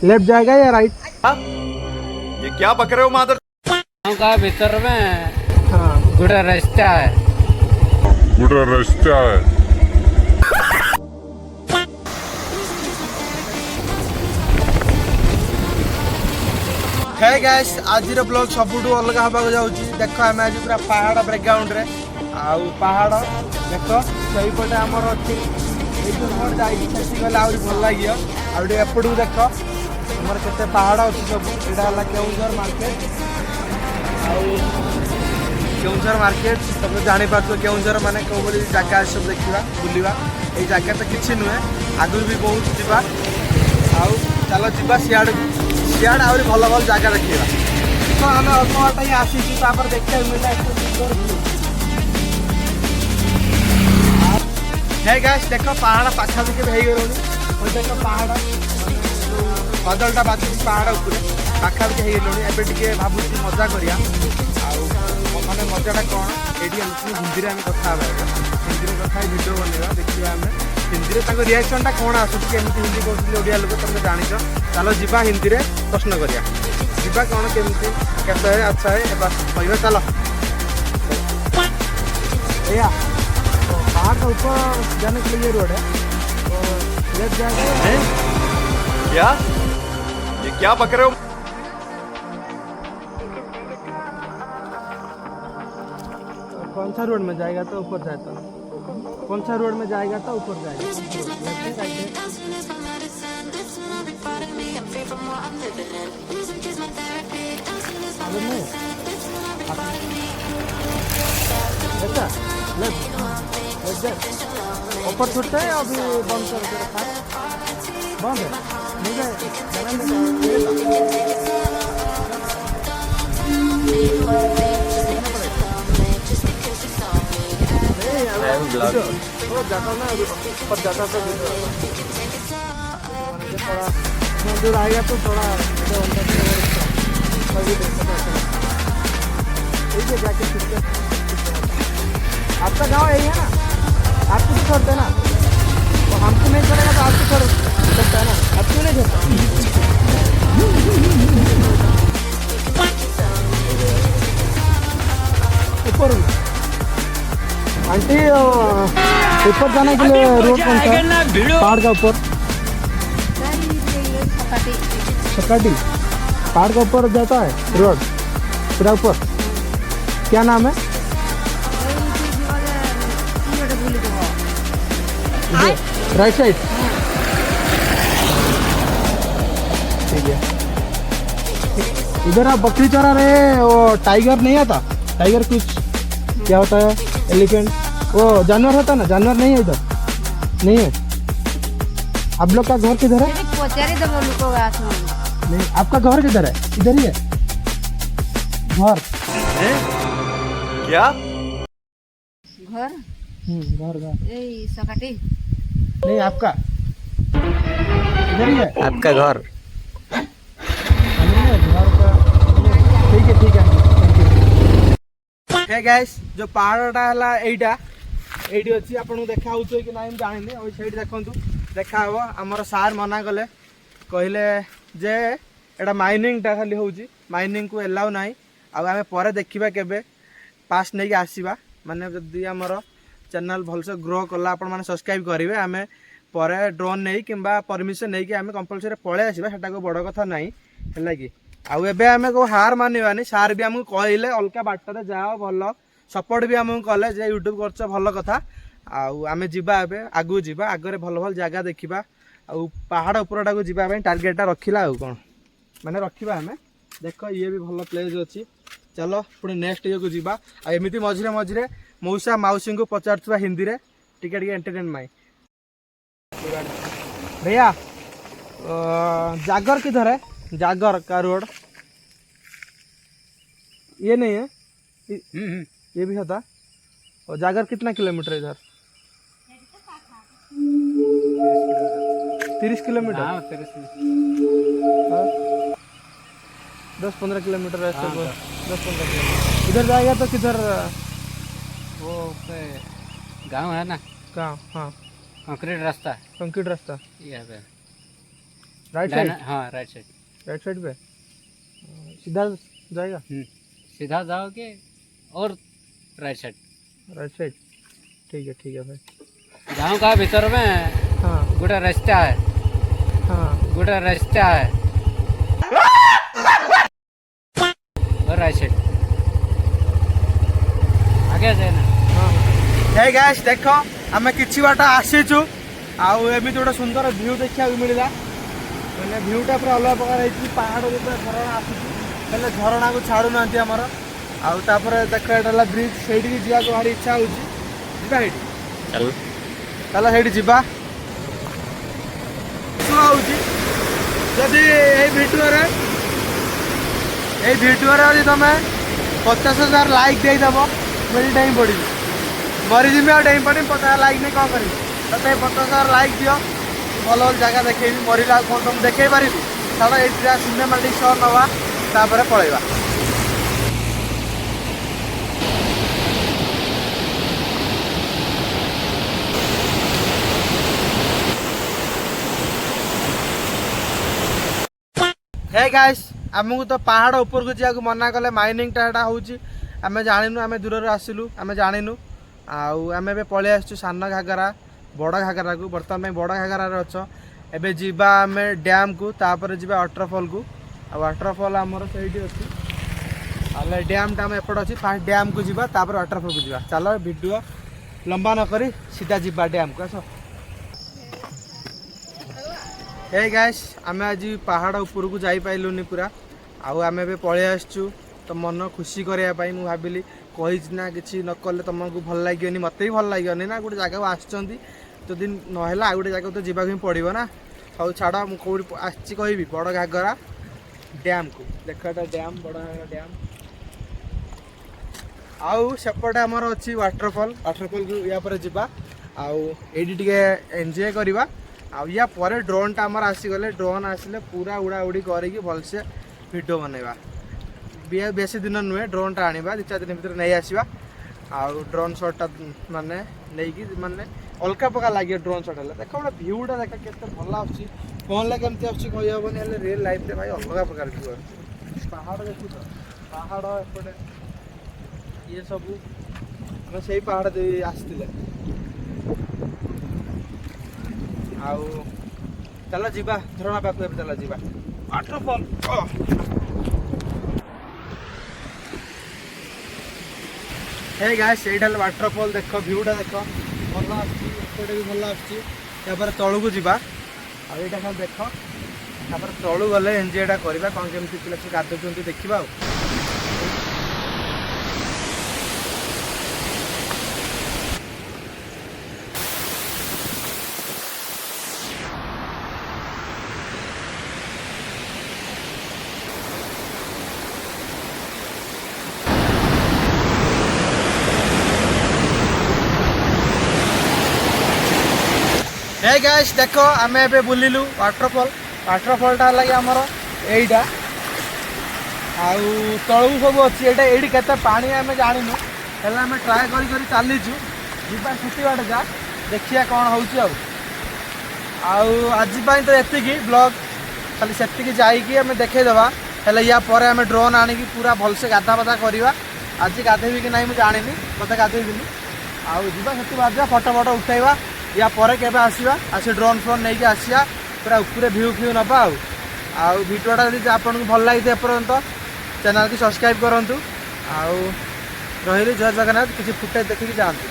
Left जाएगा या right? ये क्या बक रहे हो मादर? गाँव का भीतर में हाँ गुड़ा रास्ता है। है गाइस आज ब्लॉग सबुठ अलग हवा जाऊँगी। देख आम आज पूरा पहाड़ बैकग्राउंड रे आउ पहाड़ देख से पटे आमर अच्छी गले आहरी भल लगे आउट को देख आमर के पहाड़ अच्छी सब यहाँ केउझर मार्केट केउझर मार्केट तुम जापार केउझर माने कौ जगह सब देखा बुलवा ये जगह तो किसी नुहे आगुरी भी बहुत जावा आउ चलो जा सियाड़ सियाड़ आहरी भल भल जगह देखा तो आम अल्प बाटा ही आसीपर देखा मिला है गाइस देख पहाड़ पाखापाखि हो गलुणी देख पहाड़ बदलटा बाजू पहाड़ उपरे पाखापाखि हो गलुणी एबे टिके भाबुची मजा करिया माने मजाटा कौन ये हिंदी में कथा हिंदी में कथा वीडियो बनवा देखिए आम हिंदी रिएक्शनटा कौन आसूँ केमी हिंदी कहते ओडिया लोक तुम जान चलो जीवा हिंदी में प्रश्न करिया जीवा कौन केमी कैसे है अच्छा है बस कहना चलो भैया पहाड़ के ऊपर जाने के लिए रोड है तो लेफ्ट जाएगा। क्या ये क्या बक रहे हो? कौन सा रोड में जाएगा तो ऊपर जाता कौन सा रोड में जाएगा तो ऊपर जाएगा ऊपर छूटता है अभी बंद करके रखा है बंद है नहीं जाता ना ऊपर जाता तो थोड़ा दूर आएगा तो थोड़ा ठीक है जाके आपका गांव यही है ना आपको तो छोड़ते ना तो हमको नहीं छोड़ेगा तो आपको छोड़ सकता है ना आप क्यों नहीं छोड़ते ऊपर आंटी ऊपर जाने के लिए रोड कौन सा पहाड़ का ऊपर सकाटी पहाड़ का ऊपर जाता है रोड पूरा ऊपर क्या नाम है राइट साइड ठीक है इधर आप बकरी चरा रहे वो टाइगर नहीं आता टाइगर कुछ क्या होता है एलिफेंट वो जानवर होता है ना जानवर नहीं है इधर नहीं है आप लोग का घर किधर है नहीं आपका घर किधर है इधर ही है घर क्या घर घर यही सकाटी नहीं आपका इधर ही है आपका घर ठीक है गाइस जो पहाड़टा है एटा एटी अच्छी आपको देखा हो कि ना जानी और सही देखूँ देखा हम आमर सार मना कले कहले जे एटा माइनिंगटा खाली हूँ माइनिंग को एलाउ ना आम पर देखा केबे पास नहीं आसवा माने जदि आमर चैनल भलसे ग्रो कला आपण मैंने सब्सक्राइब करेंगे आम पर ड्रोन नहीं कि परमिशन नहीं कि आम कंपलसरी पलि आसवा सेटा को बड़ कथा नहीं है कि आउ एबे आम को हार मानवानी सार भी आमको कहले अलग बाटर जाओ भल सपोर्ट भी आमको कले जे यूट्यूब कर भल कथा आम जा आगू जा आगे भल भल जगह देखा आउ पहाड़ उपरटा को जावाई टार्गेटा रखला आउ कौन माने रखा आम देख ये भी भल प्लेस अच्छी चलो पुणी नेक्स्ट ये को जा एमती मझे मझे मौसा मौसी को पचार हिंदी में टिके टिके एंटरटेन माई भैया जागर किधर है जागर का रोड ये नहीं है ये भी होता और जागर कितना किलोमीटर इधर 30 किलोमीटर 10-15 किलोमीटर ऐसे 10-15 किलोमीटर इधर जाएगा तो किधर वो गांव है ना गाँव हाँ कंक्रीट रास्ता कंक्रीट रास्ता यहाँ पे राइट साइड, हाँ राइट साइड। राइट साइड पे सीधा जाएगा। सीधा जाओगे और राइट साइड। राइट साइड, ठीक है भाई। गांव का भीतर में हाँ गोटे रास्ता है, हाँ गोटे रास्ता है और राइट साइड आगे जाए ना। हे गाइस देख आम कि बाट आसीचु आमती गोटे सुंदर भ्यू देखा मिलला। मैंने भ्यूटा पूरा अलग प्रकार है, पहाड़ पूरा झरणा आसूँ झरणा को छाड़ू ना आमर आउे देख ये ब्रिज से जावाक भारी इच्छा होती चल से जा जदि भिडियो तुम 50,000 लाइक देदेव मुझे डेई पड़ी मरीजी आ डेई पड़ी 50,000 लाइक नहीं कौन करी तब 50,000 लाइक दियो भल भल जगह देखेबी मरला कौन तुम देखे पारि छाड़ ये सिनेमाटिक शॉट नवा तापर पलैबा। हे गाइस आमको तो पहाड़ ऊपर को जाक मना कले माइनिंग टाटा होची आमे जानिनु आमे दूर आसिलु आमे जानिनु आमे ए पलि आसु सान घागरा बड़ घागरा को बर्तमान में बड़ घागरा अच्छ एबे जीवा आमे डैम को तापर जीवा वाटरफॉल को वाटरफॉल आमर से अच्छी डैम टा एपट अच्छी फास्ट डैम को जीवा तापर वाटरफॉल को जीवा। चलो वीडियो लंबा न करी सीधा जीवा डैम को आस। हे गाइस आमे आज पहाड़ ऊपर को जाई पाइलुनी पूरा आमे ए पलि आसचु तो मन खुशी करने मुझे भाविली कही ना कि न कले तुमको भल लगे मत भी भल लगे ना गोटे जगह आसुँच तो दिन ना गोटे जगह तो जावाक ही पड़ो ना। सब छाड़ मुझे आसी कहि बड़ घागरा डैम को देख डैम बड़ घागरा डैम आउ सेपटे आमर अच्छी वाटरफॉल वाटरफॉल को या पर जावा आईटी एंजॉय करवा या पर ड्रोन टा आमर आसीगले ड्रोन आसिले पूरा उड़ा उड़ी करके भलसे वीडियो बनवा बेसी दिन नुहे ड्रोन टा आनिबा 2-4 दिन भीतर नहीं आसवा आउ ड्रोन शॉट टा माने नहीं माने अलका प्रकार लगे ड्रोन शॉट है देख गोटे भ्यूटा देख के भल आसी फोन ला केमती आसी कही हेनी रियल लाइफ रे भाई अलग प्रकार भ्यू पहाड़ देखु तो पहाड़ एपटे ये सब से पहाड़ आसते आउ चल जीवा झरणा पाक चल जीवा वाटरफॉल। हे गाइस एटा वाटरफॉल देख भ्यूटा देख भल आसपटे भी भल आसपर तलू को जीवा आईटा खाली देख तापर तलू गले एंजॉयटा करवा कौन केमती पिला सब गाधुंट देखा। हे गाइस देख आमे एबे बुलिलु वाटरफॉल वाटरफॉलटा लगे आमर एटा आउ तलू सब अच्छी एटा एडी केते पानी आमे जानिनु हेला आमे ट्राई करी करी चलीचु जीवा छुट्टी बाट जा देखिया कौन होउची आउ आज तो एतिकी ब्लॉग खाली सेतिकी जाइकी आमे देखे देबा हेला या परे आमे ड्रोन आनिकी पूरा भलसे गाधा बाधा करवा। आज गाधेबी कि नहीं मुझे जानिनी मत गाधेबिनी आउ जीवा सेति बाजा फोटो फोटो उठाइबा या परे केबे आसीबा आसे ड्रोन फ्रोन नहीं कि आसिया पूरा ऊपर भ्यू फ्यू नबा आउ वीडियोटा यदि आपको भल लगी एपर्यंत चैनल की सब्सक्राइब करूँ आउ रही जय जगन्नाथ किसी फुटेज देखिए जातु।